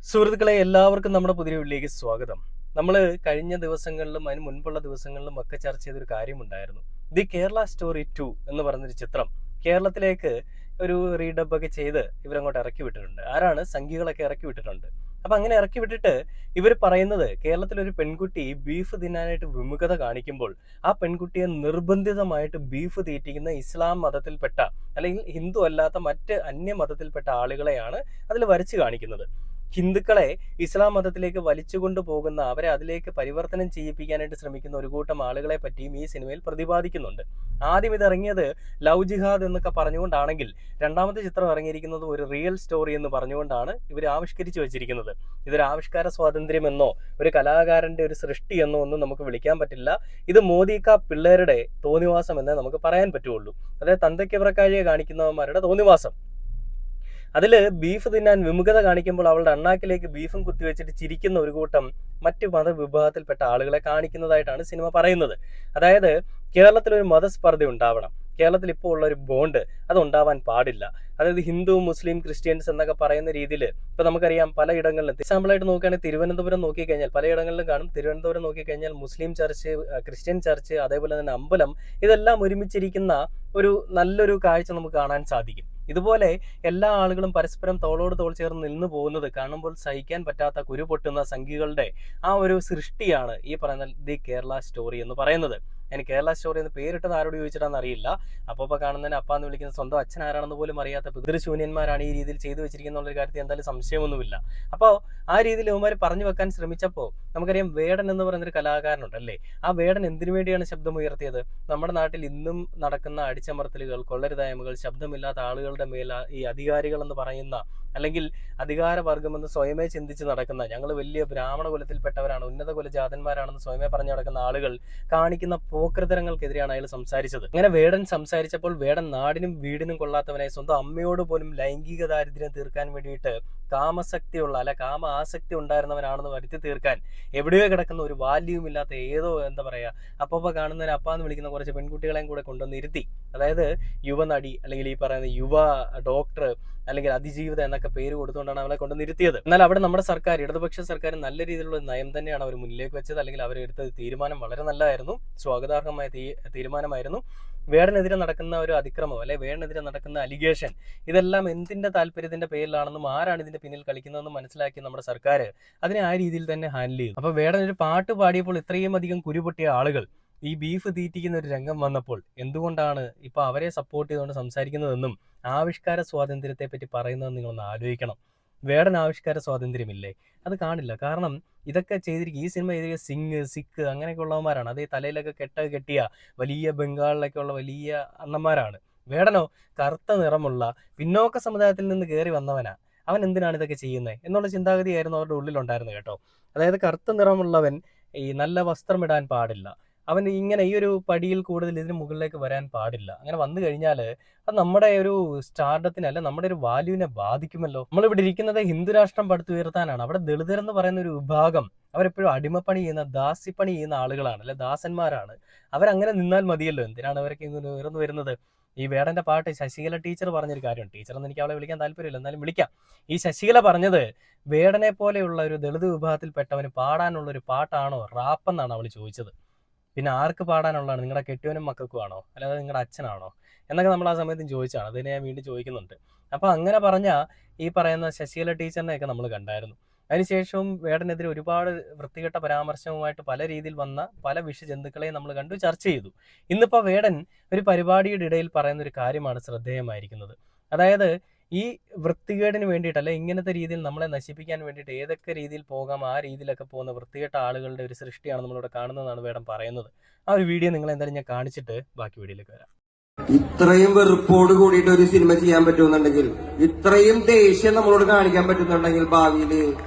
സുഹൃത്തുക്കളെ, എല്ലാവർക്കും നമ്മുടെ പുതിയ വീട്ടിലേക്ക് സ്വാഗതം. നമ്മൾ കഴിഞ്ഞ ദിവസങ്ങളിലും അതിന് മുൻപുള്ള ദിവസങ്ങളിലും ഒക്കെ ചർച്ച ചെയ്തൊരു കാര്യമുണ്ടായിരുന്നു. ദി കേരള സ്റ്റോറി 2 എന്ന് പറഞ്ഞൊരു ചിത്രം കേരളത്തിലേക്ക് ഒരു റീഡബ് ഒക്കെ ചെയ്ത് ഇവരങ്ങോട്ട് ഇറക്കി വിട്ടിട്ടുണ്ട്. ആരാണ്? സംഘികളൊക്കെ ഇറക്കി വിട്ടിട്ടുണ്ട്. അപ്പൊ അങ്ങനെ ഇറക്കി വിട്ടിട്ട് ഇവർ പറയുന്നത്, കേരളത്തിലൊരു പെൺകുട്ടി ബീഫ് തിന്നാനായിട്ട് വിമുഖത കാണിക്കുമ്പോൾ ആ പെൺകുട്ടിയെ നിർബന്ധിതമായിട്ട് ബീഫ് തീറ്റിക്കുന്ന ഇസ്ലാം മതത്തിൽപ്പെട്ട അല്ലെങ്കിൽ ഹിന്ദു അല്ലാത്ത മറ്റ് അന്യ മതത്തിൽപ്പെട്ട ആളുകളെയാണ് അതിൽ വരച്ചു കാണിക്കുന്നത്. ഹിന്ദുക്കളെ ഇസ്ലാം മതത്തിലേക്ക് വലിച്ചുകൊണ്ടു പോകുന്ന, അവരെ അതിലേക്ക് പരിവർത്തനം ചെയ്യിപ്പിക്കാനായിട്ട് ശ്രമിക്കുന്ന ഒരു കൂട്ടം ആളുകളെ പറ്റിയും ഈ സിനിമയിൽ പ്രതിപാദിക്കുന്നുണ്ട്. ആദ്യം ഇത് ഇറങ്ങിയത് ലവ് ജിഹാദ് എന്നൊക്കെ പറഞ്ഞുകൊണ്ടാണെങ്കിൽ രണ്ടാമത്തെ ചിത്രം ഇറങ്ങിയിരിക്കുന്നത് ഒരു റിയൽ സ്റ്റോറി എന്ന് പറഞ്ഞുകൊണ്ടാണ് ഇവർ ആവിഷ്കരിച്ചു വെച്ചിരിക്കുന്നത്. ഇതൊരു ആവിഷ്കാര സ്വാതന്ത്ര്യമെന്നോ ഒരു കലാകാരന്റെ ഒരു സൃഷ്ടി എന്നോ ഒന്നും നമുക്ക് വിളിക്കാൻ പറ്റില്ല. ഇത് മോദിക്ക പിള്ളേരുടെ തോന്നിവാസം എന്നേ നമുക്ക് പറയാൻ പറ്റുള്ളൂ. അതായത് തന്തയ്ക്ക് പിറക്കാഴിയെ കാണിക്കുന്നവന്മാരുടെ തോന്നിവാസം. അതില് ബീഫ് തിന്നാൻ വിമുഖത കാണിക്കുമ്പോൾ അവളുടെ അണ്ണാക്കിലേക്ക് ബീഫും കുത്തിവെച്ചിട്ട് ചിരിക്കുന്ന ഒരു കൂട്ടം മറ്റു മതവിഭാഗത്തിൽപ്പെട്ട ആളുകളെ കാണിക്കുന്നതായിട്ടാണ് സിനിമ പറയുന്നത്. അതായത് കേരളത്തിൽ ഒരു മതസ്പർദ്ധ ഉണ്ടാവണം, കേരളത്തിൽ ഇപ്പോൾ ഉള്ള ഒരു ബോണ്ട് അത് ഉണ്ടാവാൻ പാടില്ല. അതായത് ഹിന്ദു, മുസ്ലിം, ക്രിസ്ത്യൻസ് എന്നൊക്കെ പറയുന്ന രീതിയിൽ ഇപ്പൊ നമുക്കറിയാം പലയിടങ്ങളിലും എക്സാമ്പിളായിട്ട് നോക്കുകയാണെങ്കിൽ തിരുവനന്തപുരം നോക്കിക്കഴിഞ്ഞാൽ പലയിടങ്ങളിലും കാണും. തിരുവനന്തപുരം നോക്കിക്കഴിഞ്ഞാൽ മുസ്ലിം ചർച്ച്, ക്രിസ്ത്യൻ ചർച്ച്, അതേപോലെ തന്നെ അമ്പലം, ഇതെല്ലാം ഒരുമിച്ചിരിക്കുന്ന ഒരു നല്ലൊരു കാഴ്ച നമുക്ക് കാണാൻ സാധിക്കും. ഇതുപോലെ എല്ലാ ആളുകളും പരസ്പരം തോളോട് തോൾ ചേർന്ന് നിന്നു പോകുന്നത് കാണുമ്പോൾ സഹിക്കാൻ പറ്റാത്ത കുരുപൊട്ടുന്ന സംഘികളുടെ ആ ഒരു സൃഷ്ടിയാണ് ഈ പറയുന്ന ദി കേരള സ്റ്റോറി എന്ന് പറയുന്നത്. ഞാൻ കേരള സ്റ്റോറി എന്ന് പേരിട്ടത് ആരോട് ചോദിച്ചിട്ടാണെന്ന് അറിയില്ല. അപ്പോൾ കാണുന്നതിന് അപ്പ എന്ന് വിളിക്കുന്ന സ്വന്തം അച്ഛൻ ആരാണെന്ന് പോലും അറിയാത്ത പിതൃശൂന്യന്മാരാണ് ഈ രീതിയിൽ ചെയ്തു വെച്ചിരിക്കുന്ന കാര്യത്തിൽ എന്തായാലും സംശയമൊന്നുമില്ല. അപ്പോൾ ആ രീതിയിൽ ഇവന്മാർ പറഞ്ഞു വെക്കാൻ ശ്രമിച്ചപ്പോൾ നമുക്കറിയാം വേടൻ എന്ന് പറയുന്നൊരു കലാകാരനുണ്ടല്ലേ, ആ വേടൻ എന്തിനു വേണ്ടിയാണ് ശബ്ദം ഉയർത്തിയത്? നമ്മുടെ നാട്ടിൽ ഇന്നും നടക്കുന്ന അടിച്ചമർത്തലുകൾ, കൊള്ളരുതായ്മകൾ, ശബ്ദമില്ലാത്ത ആളുകളുടെ മേൽ ഈ അധികാരികൾ എന്ന് പറയുന്ന അല്ലെങ്കിൽ അധികാരവർഗമെന്ന് സ്വയമേ ചിന്തിച്ച് നടക്കുന്ന, ഞങ്ങൾ വലിയ ബ്രാഹ്മണ കുലത്തിൽപ്പെട്ടവരാണ്, ഉന്നത കുലജാതന്മാരാണെന്ന് സ്വയമേ പറഞ്ഞു നടക്കുന്ന ആളുകൾ കാണിക്കുന്ന പോക്രതരങ്ങൾക്കെതിരെയാണ് അയാൾ സംസാരിച്ചത്. അങ്ങനെ വേടൻ സംസാരിച്ചപ്പോൾ വേടൻ നാടിനും വീടിനും കൊള്ളാത്തവനായി സ്വന്തം അമ്മയോട് പോലും ലൈംഗിക ദാരിദ്ര്യം തീർക്കാൻ വേണ്ടിയിട്ട് കാമശക്തിയുള്ള കാമ ആസക്തി ഉണ്ടായിരുന്നവനാണെന്ന് വരുത്തി തീർക്കാൻ എവിടെയോ കിടക്കുന്ന ഒരു വാല്യൂം ഇല്ലാത്ത ഏതോ എന്താ പറയാ അപ്പ കാണുന്നതിന് അപ്പാന്ന് വിളിക്കുന്ന കുറച്ച് പെൺകുട്ടികളെയും കൂടെ കൊണ്ടുവന്ന് ഇരുത്തി. അതായത് യുവനടി അല്ലെങ്കിൽ ഈ പറയുന്ന യുവ ഡോക്ടർ അല്ലെങ്കിൽ അതിജീവിത എന്നൊക്കെ പേര് കൊടുത്തുകൊണ്ടാണ് അവളെ കൊണ്ട് നിർത്തിയത്. എന്നാൽ അവിടെ നമ്മുടെ സർക്കാർ, ഇടതുപക്ഷ സർക്കാർ നല്ല രീതിയിലുള്ള നയം തന്നെയാണ് അവർ മുന്നിലേക്ക് വെച്ചത്. അല്ലെങ്കിൽ അവരെടുത്ത തീരുമാനം വളരെ നല്ലതായിരുന്നു, സ്വാഗതാർഹമായ തീരുമാനമായിരുന്നു. വേടനെതിരെ നടക്കുന്ന ഒരു അതിക്രമം അല്ലെ വേടനെതിരെ നടക്കുന്ന അലിഗേഷൻ, ഇതെല്ലാം എന്തിന്റെ താല്പര്യത്തിന്റെ പേരിലാണെന്നും ആരാണ് ഇതിന്റെ പിന്നിൽ കളിക്കുന്നതെന്നും മനസ്സിലാക്കി നമ്മുടെ സർക്കാർ അതിനെ ആ രീതിയിൽ തന്നെ ഹാൻഡിൽ ചെയ്തു. അപ്പൊ വേടൻ ഒരു പാട്ട് പാടിയപ്പോൾ ഇത്രയും അധികം കുരുപൊട്ടിയ ആളുകൾ ഈ ബീഫ് തീറ്റിക്കുന്ന ഒരു രംഗം വന്നപ്പോൾ എന്തുകൊണ്ടാണ് ഇപ്പൊ അവരെ സപ്പോർട്ട് ചെയ്തുകൊണ്ട് സംസാരിക്കുന്നതെന്നും ആവിഷ്കാര സ്വാതന്ത്ര്യത്തെ പറ്റി പറയുന്നതെന്ന് നിങ്ങളൊന്ന് ആലോചിക്കണം. വേടൻ ആവിഷ്കാര സ്വാതന്ത്ര്യമില്ലേ? അത് കാണില്ല. കാരണം ഇതൊക്കെ ചെയ്തിരിക്കും, ഈ സിനിമ ചെയ്തിരിക്കുക സിഖ് അങ്ങനെയൊക്കെ ഉള്ളവന്മാരാണ്. അതേ തലയിലൊക്കെ കെട്ടിയ വലിയ ബംഗാളിലൊക്കെ ഉള്ള വലിയ അണ്ണന്മാരാണ്. വേടനോ കറുത്ത നിറമുള്ള പിന്നോക്ക സമുദായത്തിൽ നിന്ന് കയറി വന്നവനാ. അവൻ എന്തിനാണ് ഇതൊക്കെ ചെയ്യുന്നത് എന്നുള്ള ചിന്താഗതിയായിരുന്നു അവരുടെ ഉള്ളിലുണ്ടായിരുന്നത് കേട്ടോ. അതായത് കറുത്ത നിറമുള്ളവൻ ഈ നല്ല വസ്ത്രമിടാൻ പാടില്ല, അവൻ ഇങ്ങനെ ഈ ഒരു പടിയിൽ കൂടുതൽ ഇതിന് മുകളിലേക്ക് വരാൻ പാടില്ല. അങ്ങനെ വന്നു കഴിഞ്ഞാൽ അത് നമ്മുടെ ഒരു സ്റ്റാർഡത്തിന് അല്ല നമ്മുടെ ഒരു വാല്യൂവിനെ ബാധിക്കുമല്ലോ. നമ്മളിവിടെ ഇരിക്കുന്നത് ഹിന്ദു രാഷ്ട്രം പടുത്തുയർത്താനാണ്. അവിടെ ദളിതർ എന്ന് പറയുന്ന ഒരു വിഭാഗം അവരെപ്പോഴും അടിമപ്പണി ചെയ്യുന്ന, ദാസ്യപ്പണി ചെയ്യുന്ന ആളുകളാണ്, അല്ലെ ദാസന്മാരാണ്. അവരങ്ങനെ നിന്നാൽ മതിയല്ലോ. എന്തിനാണ് അവരൊക്കെ ഇങ്ങനെ ഉയർന്നു വരുന്നത്? ഈ വേടന്റെ പാട്ട് ശശികല ടീച്ചർ പറഞ്ഞൊരു കാര്യം, ടീച്ചറൊന്നും എനിക്ക് അവളെ വിളിക്കാൻ താല്പര്യമില്ല, എന്നാലും വിളിക്കാം. ഈ ശശികല പറഞ്ഞത് വേടനെ പോലെയുള്ള ഒരു ദളിത് വിഭാഗത്തിൽപ്പെട്ടവന് പാടാനുള്ള ഒരു പാട്ടാണോ റാപ്പ് എന്നാണ് അവൾ ചോദിച്ചത്. പിന്നെ ആർക്ക് പാടാനുള്ളതാണ്? നിങ്ങളുടെ കെട്ടിയവനും മക്കൾക്കും ആണോ, അല്ലാതെ നിങ്ങളുടെ അച്ഛനാണോ എന്നൊക്കെ നമ്മൾ ആ സമയത്ത് ചോദിച്ചാണ്. അതിനെ ഞാൻ വീണ്ടും ചോദിക്കുന്നുണ്ട്. അപ്പൊ അങ്ങനെ പറഞ്ഞ ഈ പറയുന്ന ശശികല ടീച്ചറിനെയൊക്കെ നമ്മൾ കണ്ടായിരുന്നു. അതിനുശേഷവും വേടനെതിരെ ഒരുപാട് വൃത്തികെട്ട പരാമർശവുമായിട്ട് പല രീതിയിൽ വന്ന പല വിഷജന്തുക്കളെയും നമ്മൾ കണ്ടു, ചർച്ച ചെയ്തു. ഇന്നിപ്പോ വേടൻ ഒരു പരിപാടിയുടെ ഇടയിൽ പറയുന്ന ഒരു കാര്യമാണ് ശ്രദ്ധേയമായിരിക്കുന്നത്. അതായത് ഈ വൃത്തികേടിന് വേണ്ടിയിട്ടല്ല, ഇങ്ങനത്തെ രീതിയിൽ നമ്മളെ നശിപ്പിക്കാൻ വേണ്ടിയിട്ട് ഏതൊക്കെ രീതിയിൽ പോകാം ആ രീതിയിലൊക്കെ പോകുന്ന വൃത്തികെട്ട ആളുകളുടെ ഒരു സൃഷ്ടിയാണ് നമ്മളിവിടെ കാണുന്നതെന്നാണ് വേടൻ പറയുന്നത്. ആ ഒരു വീഡിയോ നിങ്ങൾ എന്തായാലും ഞാൻ കാണിച്ചിട്ട് ബാക്കി വീഡിയോയിലേക്ക് വരാം. ഇത്രയും വെറുപ്പോട് കൂടിയിട്ട് ഒരു സിനിമ ചെയ്യാൻ പറ്റുമെന്നുണ്ടെങ്കിൽ, ഇത്രയും ദേഷ്യം നമ്മളോട് കാണിക്കാൻ പറ്റുന്നുണ്ടെങ്കിൽ ഭാവിയിൽ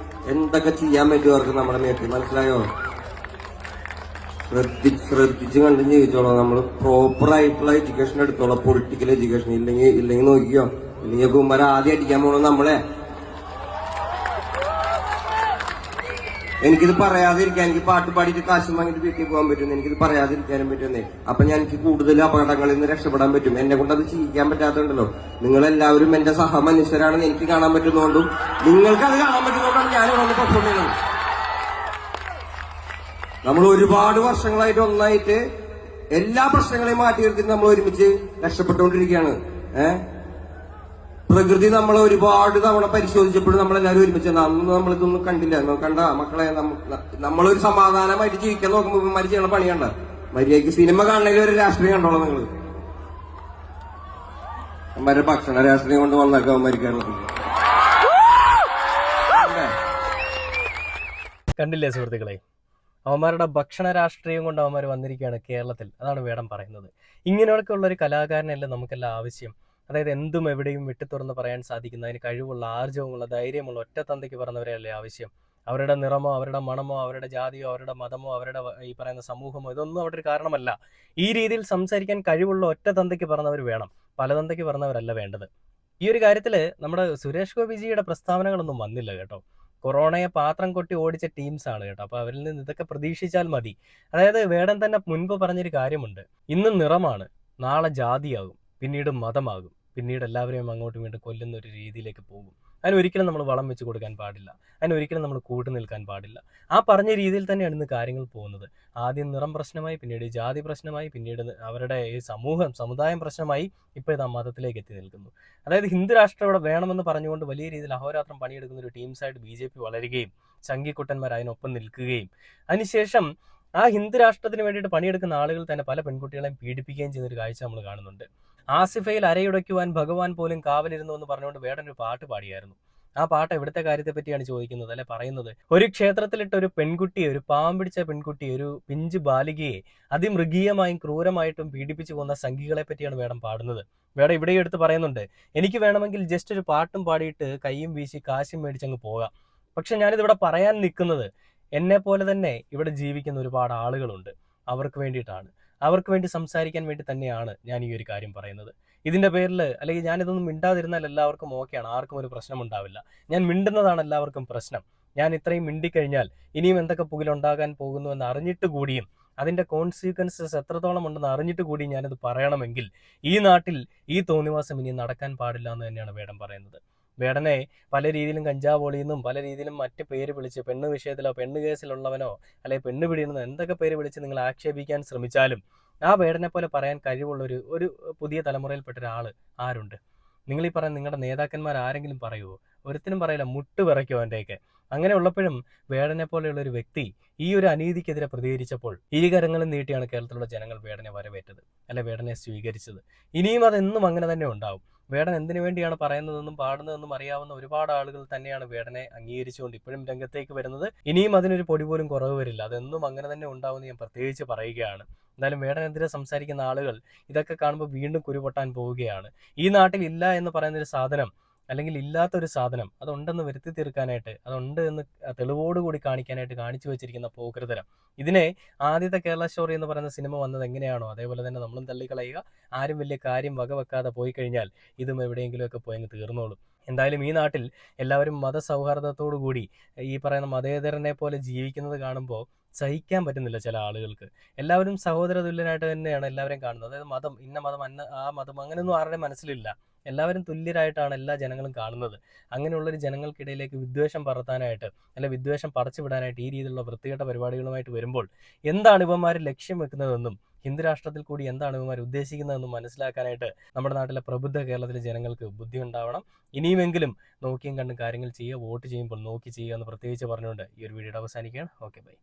എന്തൊക്കെ ചെയ്യാൻ പറ്റും അവർക്ക് നമ്മുടെ മേത്തിൽ. മനസ്സിലായോ? ശ്രദ്ധിച്ച് കണ്ടു ജീവിച്ചോളാം. നമ്മൾ പ്രോപ്പർ ആയിട്ടുള്ള എഡ്യൂക്കേഷൻ എടുത്തോളാം, പൊളിറ്റിക്കൽ എഡ്യൂക്കേഷൻ. ഇല്ലെങ്കിൽ നോക്കിക്കോ, ഇല്ലെങ്കിൽ കുമ്മര ആദ്യം അടിക്കാൻ പോകണം നമ്മളെ. എനിക്കിത് പറയാതിരിക്കാൻ, എനിക്ക് പാട്ട് പാടിയിട്ട് കാശും വാങ്ങിയിട്ട് വീട്ടിൽ പോകാൻ പറ്റും, എനിക്കിത് പറയാതിരിക്കാനും പറ്റുന്നേ. അപ്പൊ ഞാൻ എനിക്ക് കൂടുതൽ അപകടങ്ങളിൽ നിന്ന് രക്ഷപ്പെടാൻ പറ്റും. എന്നെ കൊണ്ട് അത് ചെയ്യിക്കാൻ പറ്റാത്തതുണ്ടല്ലോ. നിങ്ങളെല്ലാവരും എന്റെ സഹമനുഷ്യരാണെന്ന് എനിക്ക് കാണാൻ പറ്റുന്നതുകൊണ്ടും നിങ്ങൾക്ക് അത് കാണാൻ പറ്റുന്നതുകൊണ്ടാണ് ഞാൻ ഇവിടെ പെർഫോം ചെയ്യുന്നത്. നമ്മൾ ഒരുപാട് വർഷങ്ങളായിട്ട് ഒന്നായിട്ട് എല്ലാ പ്രശ്നങ്ങളെയും മാറ്റി നിർത്തിയിട്ട് നമ്മൾ ഒരുമിച്ച് രക്ഷപ്പെട്ടുകൊണ്ടിരിക്കുകയാണ്. പ്രകൃതി നമ്മളെ ഒരുപാട് തവണ പരിശോധിച്ചപ്പോഴും നമ്മളെല്ലാവരും ഒരുമിച്ച് അന്ന് നമ്മളിതൊന്നും കണ്ടില്ല. കണ്ട മക്കളെ, നമ്മളൊരു സമാധാനമായിട്ട് ജീവിക്കാൻ നോക്കുമ്പോൾ ഇവന്മാര് ചെയ്യണ പണി കണ്ട. മര്യാദയ്ക്ക് സിനിമ കാണണമെങ്കിൽ ഒരു രാഷ്ട്രീയം കണ്ടോളാം നിങ്ങള്. അവന്മാരുടെ ഭക്ഷണ രാഷ്ട്രീയം കൊണ്ട് വന്നേക്കാം അവന്മാര് കേരളത്തിൽ. കണ്ടില്ലേ സുഹൃത്തുക്കളെ, അവന്മാരുടെ ഭക്ഷണ രാഷ്ട്രീയം കൊണ്ട് അവന്മാർ വന്നിരിക്കുകയാണ് കേരളത്തിൽ. അതാണ് വേടൻ പറയുന്നത്. ഇങ്ങനെയൊക്കെ ഉള്ള ഒരു കലാകാരനല്ലേ നമുക്കെല്ലാം ആവശ്യം. അതായത് എന്തും എവിടെയും വിട്ടുതുറന്ന് പറയാൻ സാധിക്കുന്ന, അതിന് കഴിവുള്ള, ആർജവമുള്ള, ധൈര്യമുള്ള, ഒറ്റത്തന്തയ്ക്ക് പറഞ്ഞവരെയല്ലേ ആവശ്യം. അവരുടെ നിറമോ അവരുടെ മണമോ അവരുടെ ജാതിയോ അവരുടെ മതമോ അവരുടെ ഈ പറയുന്ന സമൂഹമോ ഇതൊന്നും അവിടെ ഒരു കാരണമല്ല. ഈ രീതിയിൽ സംസാരിക്കാൻ കഴിവുള്ള ഒറ്റത്തന്തയ്ക്ക് പറഞ്ഞവർ വേണം, പലതന്തയ്ക്ക് പറഞ്ഞവരല്ല വേണ്ടത്. ഈ ഒരു കാര്യത്തിൽ നമ്മുടെ സുരേഷ് ഗോപിജിയുടെ പ്രസ്താവനകളൊന്നും വന്നില്ല കേട്ടോ. കൊറോണയെ പാത്രം കൊട്ടി ഓടിച്ച ടീംസാണ് കേട്ടോ. അപ്പോൾ അവരിൽ നിന്ന് ഇതൊക്കെ പ്രതീക്ഷിച്ചാൽ മതി. അതായത് വേടൻ തന്നെ മുൻപ് പറഞ്ഞൊരു കാര്യമുണ്ട്, ഇന്ന് നിറമാണ്, നാളെ ജാതിയാകും, പിന്നീട് മതമാകും, പിന്നീട് എല്ലാവരെയും അങ്ങോട്ടും ഇങ്ങോട്ടും കൊല്ലുന്ന ഒരു രീതിയിലേക്ക് പോകും. അതിനൊരിക്കലും നമ്മൾ വളം വെച്ച് കൊടുക്കാൻ പാടില്ല, അതിനൊരിക്കലും നമ്മൾ കൂട്ടു നിൽക്കാൻ പാടില്ല. ആ പറഞ്ഞ രീതിയിൽ തന്നെയാണ് ഇന്ന് കാര്യങ്ങൾ പോകുന്നത്. ആദ്യം നിറം പ്രശ്നമായി, പിന്നീട് ജാതി പ്രശ്നമായി, പിന്നീട് അവരുടെ ഈ സമുദായം പ്രശ്നമായി, ഇപ്പോൾ ഇത് ആ മതത്തിലേക്ക് എത്തി നിൽക്കുന്നു. അതായത് ഹിന്ദു രാഷ്ട്രം ഇവിടെ വേണമെന്ന് പറഞ്ഞുകൊണ്ട് വലിയ രീതിയിൽ അഹോരാത്രം പണിയെടുക്കുന്ന ഒരു ടീംസായിട്ട് BJP വളരുകയും ചങ്കിക്കുട്ടന്മാർ അതിനൊപ്പം നിൽക്കുകയും അതിനുശേഷം ആ ഹിന്ദു രാഷ്ട്രത്തിന് വേണ്ടിയിട്ട് പണിയെടുക്കുന്ന ആളുകൾ തന്നെ പല പെൺകുട്ടികളെയും പീഡിപ്പിക്കുകയും ചെയ്യുന്ന ഒരു കാഴ്ച നമ്മൾ കാണുന്നുണ്ട്. ആസിഫയിൽ അരയുടയ്ക്കുവാൻ ഭഗവാൻ പോലും കാവലിരുന്നു എന്ന് പറഞ്ഞുകൊണ്ട് വേടൻ ഒരു പാട്ട് പാടിയായിരുന്നു. ആ പാട്ട് എവിടുത്തെ കാര്യത്തെ പറ്റിയാണ് ചോദിക്കുന്നത്, അല്ലെ പറയുന്നത്. ഒരു ക്ഷേത്രത്തിലിട്ട് ഒരു പെൺകുട്ടിയെ, ഒരു പാമ്പിടിച്ച പെൺകുട്ടിയെ, ഒരു പിഞ്ചു ബാലികയെ അതിമൃഗീയമായും ക്രൂരമായിട്ടും പീഡിപ്പിച്ചു കൊന്ന സംഘികളെ പറ്റിയാണ് വേടൻ പാടുന്നത്. വേടൻ ഇവിടെ എടുത്ത് പറയുന്നുണ്ട്, എനിക്ക് വേണമെങ്കിൽ ജസ്റ്റ് ഒരു പാട്ടും പാടിയിട്ട് കയ്യും വീശി കാശും മേടിച്ചങ്ങ് പോകാം. പക്ഷെ ഞാനിതിവിടെ പറയാൻ നിൽക്കുന്നത് എന്നെ പോലെ തന്നെ ഇവിടെ ജീവിക്കുന്ന ഒരുപാട് ആളുകളുണ്ട്. അവർക്ക് വേണ്ടിയിട്ടാണ്, അവർക്ക് വേണ്ടി സംസാരിക്കാൻ വേണ്ടി തന്നെയാണ് ഞാൻ ഈ ഒരു കാര്യം പറയുന്നത്. ഇതിൻ്റെ പേരിൽ അല്ലെങ്കിൽ ഞാനിതൊന്നും മിണ്ടാതിരുന്നാൽ എല്ലാവർക്കും ഓക്കെയാണ്, ആർക്കും ഒരു പ്രശ്നം ഉണ്ടാവില്ല. ഞാൻ മിണ്ടുന്നതാണ് എല്ലാവർക്കും പ്രശ്നം. ഞാൻ ഇത്രയും മിണ്ടിക്കഴിഞ്ഞാൽ ഇനിയും എന്തൊക്കെ പുകിലുണ്ടാകാൻ പോകുന്നു എന്ന് അറിഞ്ഞിട്ട് കൂടിയും അതിൻ്റെ കോൺസിക്വൻസസ് എത്രത്തോളം ഉണ്ടെന്ന് അറിഞ്ഞിട്ട് കൂടി ഞാനിത് പറയണമെങ്കിൽ ഈ നാട്ടിൽ ഈ തോന്നിവാസം ഇനി നടക്കാൻ പാടില്ല എന്ന് തന്നെയാണ് വേടൻ പറയുന്നത്. വേടനെ പല രീതിയിലും കഞ്ചാവ് ഒളിയെന്നും പല രീതിയിലും മറ്റ് പേര് വിളിച്ച് പെണ്ണ് വിഷയത്തിലോ പെണ്ണ് കേസിലുള്ളവനോ അല്ലെങ്കിൽ പെണ്ണ് പിടിയുന്നതോ എന്തൊക്കെ പേര് വിളിച്ച് നിങ്ങൾ ആക്ഷേപിക്കാൻ ശ്രമിച്ചാലും ആ വേടനെ പോലെ പറയാൻ കഴിവുള്ള ഒരു പുതിയ തലമുറയിൽപ്പെട്ട ഒരാൾ ആരുണ്ട്? നിങ്ങൾ ഈ പറയുന്ന നിങ്ങളുടെ നേതാക്കന്മാർ ആരെങ്കിലും പറയുമോ? ഒരുത്തിനും പറയില്ല, മുട്ട് വിറയ്ക്കോ അവൻ്റെയൊക്കെ. അങ്ങനെ ഉള്ളപ്പോഴും വേടനെ പോലെയുള്ള ഒരു വ്യക്തി ഈ ഒരു അനീതിക്കെതിരെ പ്രതികരിച്ചപ്പോൾ ഇരുകരങ്ങളും നീട്ടിയാണ് കേരളത്തിലുള്ള ജനങ്ങൾ വേടനെ വരവേറ്റത്, അല്ലെ വേടനെ സ്വീകരിച്ചത്. ഇനിയും അതെന്നും അങ്ങനെ തന്നെ ഉണ്ടാവും. വേടൻ എന്തിനു വേണ്ടിയാണ് പറയുന്നതെന്നും പാടുന്നതെന്നും അറിയാവുന്ന ഒരുപാട് ആളുകൾ തന്നെയാണ് വേടനെ അംഗീകരിച്ചുകൊണ്ട് ഇപ്പോഴും രംഗത്തേക്ക് വരുന്നത്. ഇനിയും അതിനൊരു പൊടി പോലും കുറവ് വരില്ല, അതെന്നും അങ്ങനെ തന്നെ ഉണ്ടാവുമെന്ന് ഞാൻ പ്രത്യേകിച്ച് പറയുകയാണ്. എന്തായാലും വേടനെതിരെ സംസാരിക്കുന്ന ആളുകൾ ഇതൊക്കെ കാണുമ്പോൾ വീണ്ടും കുരുപൊട്ടാൻ പോവുകയാണ്. ഈ നാട്ടിൽ ഇല്ല എന്ന് പറയുന്നൊരു സാധനം, അല്ലെങ്കിൽ ഇല്ലാത്തൊരു സാധനം അതുണ്ടെന്ന് വരുത്തി തീർക്കാനായിട്ട്, അതുണ്ട് എന്ന് തെളിവോടുകൂടി കാണിക്കാനായിട്ട് കാണിച്ചു വെച്ചിരിക്കുന്ന പോകൃതരം. ഇതിനെ ആദ്യത്തെ കേരള സ്റ്റോറി എന്ന് പറയുന്ന സിനിമ വന്നത് എങ്ങനെയാണോ അതേപോലെ തന്നെ നമ്മളും തള്ളിക്കളയുക. ആരും വലിയ കാര്യം വകവെക്കാതെ പോയി കഴിഞ്ഞാൽ ഇതും എവിടെയെങ്കിലുമൊക്കെ പോയങ്ങ് തീർന്നോളും. എന്തായാലും ഈ നാട്ടിൽ എല്ലാവരും മതസൗഹാർദ്ദത്തോടു കൂടി ഈ പറയുന്ന മതേതരനെ പോലെ ജീവിക്കുന്നത് കാണുമ്പോൾ സഹിക്കാൻ പറ്റുന്നില്ല ചില ആളുകൾക്ക്. എല്ലാവരും സഹോദര തുല്യനായിട്ട് തന്നെയാണ് എല്ലാവരെയും കാണുന്നത്. അതായത് മതം, ഇന്ന മതം, ആ മതം അങ്ങനെയൊന്നും ആരുടെയും മനസ്സിലില്ല. എല്ലാവരും തുല്യരായിട്ടാണ് എല്ലാ ജനങ്ങളും കാണുന്നത്. അങ്ങനെയുള്ളൊരു ജനങ്ങൾക്കിടയിലേക്ക് വിദ്വേഷം പറത്താനായിട്ട്, അല്ലെ വിദ്വേഷം പടച്ചു വിടാനായിട്ട് ഈ രീതിയിലുള്ള വൃത്തികെട്ട പരിപാടികളുമായിട്ട് വരുമ്പോൾ എന്താണ് ഇവന്മാർ ലക്ഷ്യം വെക്കുന്നതെന്നും ഹിന്ദു രാഷ്ട്രത്തിൽ കൂടി എന്താണ് ഇവന്മാർ ഉദ്ദേശിക്കുന്നതെന്നും മനസ്സിലാക്കാനായിട്ട് നമ്മുടെ നാട്ടിലെ പ്രബുദ്ധ കേരളത്തിലെ ജനങ്ങൾക്ക് ബുദ്ധി ഉണ്ടാവണം. ഇനിയുമെങ്കിലും നോക്കിയും കണ്ടും കാര്യങ്ങൾ ചെയ്യുക, വോട്ട് ചെയ്യുമ്പോൾ നോക്കി ചെയ്യുക എന്ന് പ്രത്യേകിച്ച് പറഞ്ഞുകൊണ്ട് ഈ ഒരു വീഡിയോ അവസാനിക്കുകയാണ്. Okay, by.